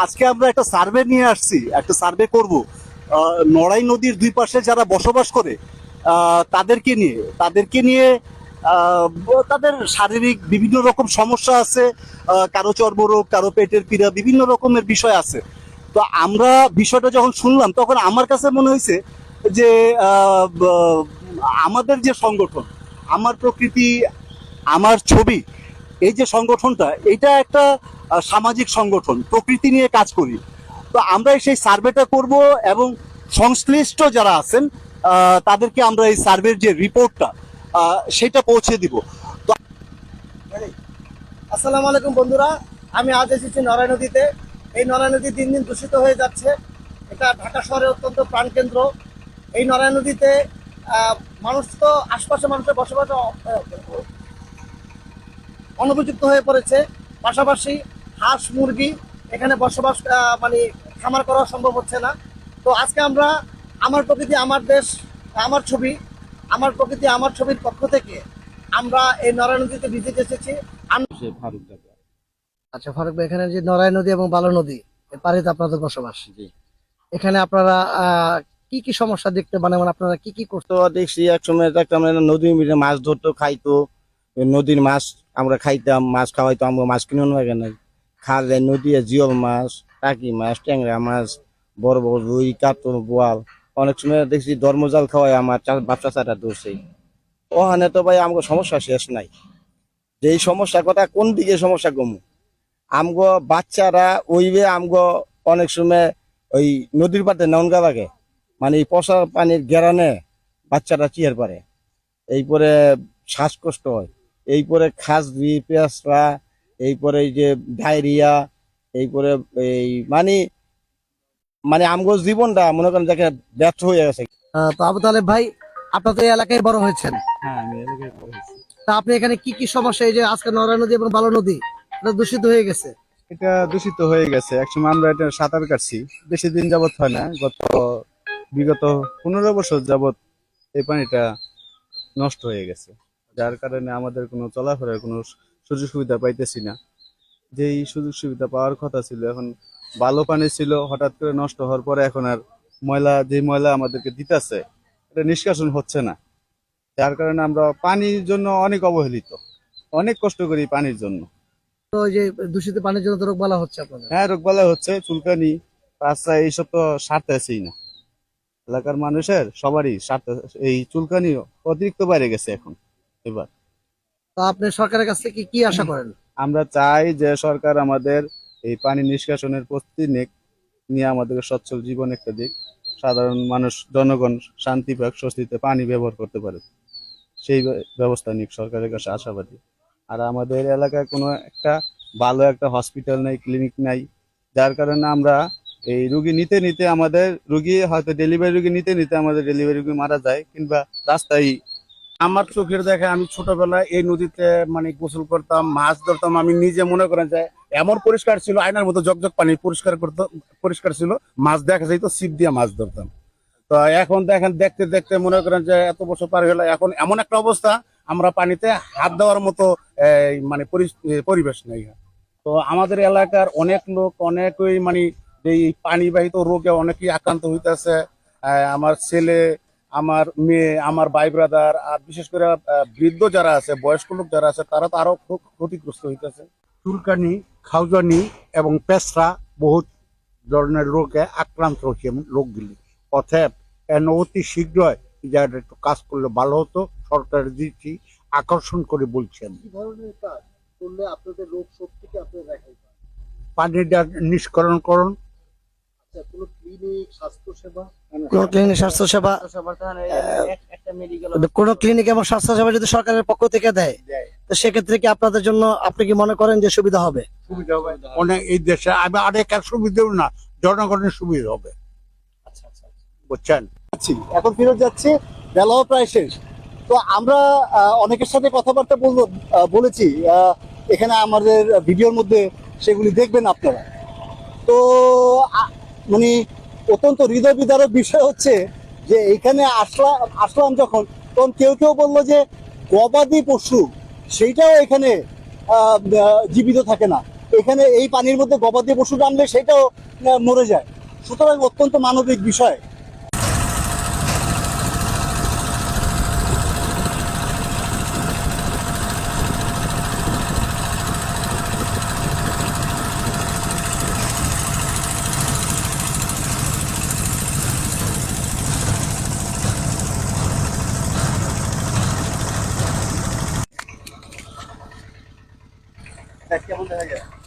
আজকে আমরা একটা সার্ভে নিয়ে আসছি, একটা সার্ভে করব নড়াই নদীর দুই পাশে যারা বসবাস করে তাদেরকে নিয়ে তাদের শারীরিক বিভিন্ন রকম সমস্যা আছে, কারো চর্মরোগ, কারো পেটের পীড়া, বিভিন্ন রকমের বিষয় আছে। তো আমরা বিষয়টা যখন শুনলাম তখন আমার কাছে মনে হয়েছে যে আমাদের যে সংগঠন আমার প্রকৃতি আমার ছবি, এই যে সংগঠনটা, এটা একটা সামাজিক সংগঠন, প্রকৃতি নিয়ে কাজ করি। তো আমরা সেই সার্ভেটা করব এবং সংশ্লিষ্ট যারা আছেন তাদেরকে আমরা এই সার্ভের যে রিপোর্টটা সেটা পৌঁছে দিব। তো আসসালামু আলাইকুম বন্ধুরা, আমি আজ এসেছি নড়াই নদীতে। এই নড়াই নদী দিন দিন দূষিত হয়ে যাচ্ছে। এটা ঢাকা শহরের অত্যন্ত প্রাণকেন্দ্র। এই নড়াই নদীতে মানুষ তো আশপাশে মানুষের বসবাস অনুপযুক্ত হয়ে পড়েছে। পাশাপাশি হাঁস মুরগি এখানে বসবাস মানে খামার করা সম্ভব হচ্ছে না। তো আজকে আমরা আমার প্রকৃতি আমার দেশ আমার ছবি, আমার প্রকৃতি আমার ছবির পক্ষ থেকে আমরা এই নড়াই নদীতে ভিজিট এসেছি। আচ্ছা ফারুক ভাই, এখানে যে নড়াই নদী এবং বালু নদী এর পাড়ে তো আপনাদের বসবাস। এখানে আপনারা কি কি সমস্যা দেখতে মানে আপনারা কি কি করতে? তো দেখছি এক সময় দেখতাম নদীর মধ্যে মাছ ধরতো, খাইতো। ওই নদীর মাছ আমরা খাইতাম, মাছ খাওয়াইতো, আমরা মাছ কিনে লাগে নাই। খালে নদী জিওল মাছ, টাকি মাছ, ট্যাংরা মাছ, বড় বড় রুই, কাতল, বোয়াল। অনেক সময় দেখছি ধর্মজাল খাওয়াই আমার বাচ্চা চাটা ধরছে। ওখানে তো ভাই আমাকে সমস্যা শেষ নাই। যে এই সমস্যার কথা কোন দিকে সমস্যা কমু, আমগো বাচ্চারা ওইবে আমগো অনেক সময় ওই নদীর পাড়ে ননগা লাগে, মানে এই পচা পানির গেরানে বাচ্চারা চিয়ার পারে, এইপরে শ্বাসকষ্ট হয়, এইপরে খাসবি, পেঁচড়া, এইপরে এই যে ডায়রিয়া, এইপরে এই মানে মানে আমগো জীবনটা মনে করেন দেখে ব্যর্থ হয়ে গেছে। তো আবু তালেব ভাই, আপনার তো এই এলাকায় বড় হয়েছেন। হ্যাঁ, আমি এলাকায় পড়েছি। তা আপনি এখানে কি কি সমস্যা, এই যে আজকে নড়াই নদী এবং বালু নদী এটা দূষিত হয়ে গেছে? এটা দূষিত হয়ে গেছে। একসময় আমরা এটা সাঁতার কাটছি, বেশি দিন যাবত হয় না, বিগত 15 বছর যাবত এই পানিটা নষ্ট হয়ে গেছে, যার কারণে আমাদের কোনো চলাফেরার কোনো সুযোগ সুবিধা পাইতেছি না। যেই সুযোগ সুবিধা পাওয়ার কথা ছিল, এখন ভালো পানি ছিল, হঠাৎ করে নষ্ট হওয়ার পরে এখন আর ময়লা আমাদেরকে দিতেছে, এটা নিষ্কাশন হচ্ছে না। যার কারণে আমরা পানির জন্য অনেক অবহেলিত, অনেক কষ্ট করি পানির জন্য। তো ওই যে দূষিত পানির জন্য তো রোগ বালা হচ্ছে আপনাদের। হ্যাঁ, রোগবালাই হচ্ছে, চুলকানি, রাস্তা, এইসব তো সারতেছেই না। এলাকার মানুষের সবারই এই চুলকানি অতিরিক্ত বাইরে গেছে এখন এবার। তো আপনি সরকারের কাছ থেকে কি আশা করেন? আমরা চাই যে সরকার আমাদের এই পানি নিষ্কাশনের প্রস্তুতি নিয়ে আমাদেরকে সচ্ছল জীবন একটা দিক, সাধারণ মানুষ জনগণ শান্তি পাক, স্বস্তিতে পানি ব্যবহার করতে পারে, সেই ব্যবস্থা নিক সরকারের কাছে আশাবাদী। আর আমাদের এলাকায় কোনো একটা ভালো একটা হসপিটাল নাই, ক্লিনিক নাই, যার কারণে আমরা এই রুগী নিতে নিতে আমাদের ডেলিভারি রুগী নিতে নিতে আমাদের ডেলিভারি রুগী মারা যায়, কিংবা রাস্তায়। আমার চোখের দেখা, আমি ছোটবেলায় এই নদীতে মানে গোসল করতাম, মাছ ধরতাম। আমি নিজে মনে করেন যে এমন পরিষ্কার ছিল, আয়নার মতো জকজক পানি পরিষ্কার ছিল, মাছ দেখা যেত, ছিপ দিয়ে মাছ ধরতাম। তো এখন দেখেন, দেখতে দেখতে মনে করেন যে এত বছর পার হলো, এখন এমন একটা অবস্থা, আমরা পানিতে হাত দেওয়ার মতো মানে পরিবেশ নেই। তো আমাদের এলাকার অনেক লোক, অনেকই মানে এই পানিবাহিত রোগে অনেকেই আক্রান্ত হইতেছে। আমার ছেলে, আমার মেয়ে, আমার ভাই ব্রাদার, আর বিশেষ করে বৃদ্ধ যারা আছে, বয়স্ক লোক যারা আছে, তারা তো আরো খুব ক্ষতিগ্রস্ত হইতেছে। চুলকানি, খাউজানি এবং পেঁচড়া বহুত ধরনের রোগে আক্রান্ত হচ্ছে লোকগুলি। অতএব অতি শীঘ্রই জায়গাটা একটু কাজ করলে ভালো হতো, সরকারের দৃষ্টি আকর্ষণ করে বলছেন। কি ধরনের কাজ করলে আপনাদের লোক শক্তিকে আপনারা দেখাই পান? পানিটা নিষ্করণ করুন। আচ্ছা, কোনো ক্লিনিক, স্বাস্থ্যসেবা, কোনো ক্লিনিক এবং স্বাস্থ্যসেবা যদি সরকারের পক্ষ থেকে দেয়, তো সেক্ষেত্রে কি আপনাদের জন্য, আপনি কি মনে করেন যে সুবিধা হবে? সুবিধা হবে অনেক, এই দেশে আমি অনেক সুবিধা না, জনগণের সুবিধা হবে। বুঝছেন? এখন ফেরত যাচ্ছে, বেলাও প্রায় শেষ। তো আমরা অনেকের সাথে কথাবার্তা বলেছি, এখানে আমাদের ভিডিওর মধ্যে সেগুলি দেখবেন আপনারা। তো মানে অত্যন্ত হৃদয় বিদারক বিষয় হচ্ছে যে এখানে আসলাম যখন, তখন কেউ কেউ বললো যে গবাদি পশু সেইটাও এখানে জীবিত থাকে না। এখানে এই পানির মধ্যে গবাদি পশু নামলে সেটাও মরে যায়। সুতরাং অত্যন্ত মানবিক বিষয়। কেমন দেখা যায়?